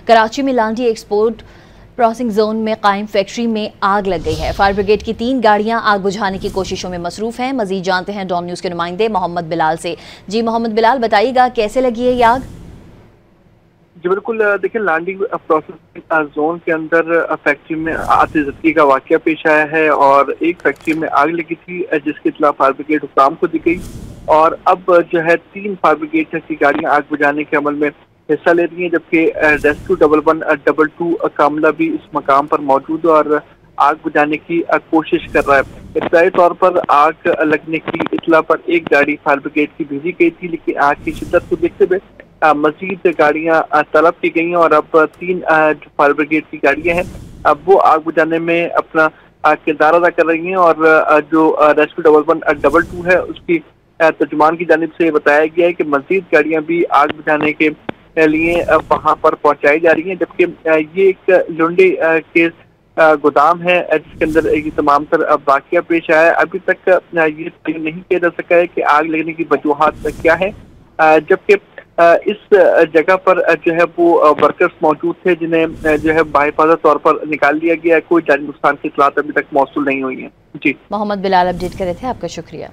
कराची में लांडी export crossing zone में कायम फैक्ट्री में आग लग गई है। फायर ब्रिगेड की 3 गाड़ियां आग बुझाने की कोशिशों में मसरूफ हैं। मजीद जानते हैं डॉन न्यूज के नुमाइंदे मोहम्मद बिलाल से। जी मोहम्मद बिलाल, बताइएगा कैसे लगी है ये आग? जी बिल्कुल, देखिए लांडी प्रोसेसिंग जोन के अंदर फैक्ट्री में आतिशबाजी का वाकया पेश आया है और एक फैक्ट्री में आग लगी थी जिसके खिलाफ फायर ब्रिगेड हुकाम को दी गई और अब जो है 3 फायर ब्रिगेड की गाड़ियां आग बुझाने के अमल में हिस्सा ले रही हैं, जबकि रेस्क्यू 1112 कामला भी इस मकाम पर मौजूद है और आग बुझाने की कोशिश कर रहा है। इब्तदाई तौर पर आग लगने की इतला पर एक गाड़ी फायर ब्रिगेड की भेजी गई थी, लेकिन आग की शिद्दत को देखते हुए मजीद गाड़ियां तलब की गई हैं और अब 3 जो फायर ब्रिगेड की गाड़ियां हैं अब वो आग बुझाने में अपना किरदार अदा कर रही हैं और जो रेस्क्यू 1112 है उसकी तर्जुमान की जानिब से बताया गया है कि मजीद गाड़ियां भी आग बुझाने के लिए वहां पर पहुंचाई जा रही हैं, जबकि ये एक लुंडे के गोदाम है जिसके अंदर ये तमाम तर वाकया पेश आया है। अभी तक ये नहीं किया जा सका है कि आग लगने की वजूहात क्या है, जबकि इस जगह पर जो है वो वर्कर्स मौजूद थे जिन्हें जो है बाहिफाजत तौर पर निकाल दिया गया है। कोई जानी नुकसान की इतलात अभी तक मौसूल नहीं हुई है। जी मोहम्मद बिलाल अपडेट कर रहे थे, आपका शुक्रिया।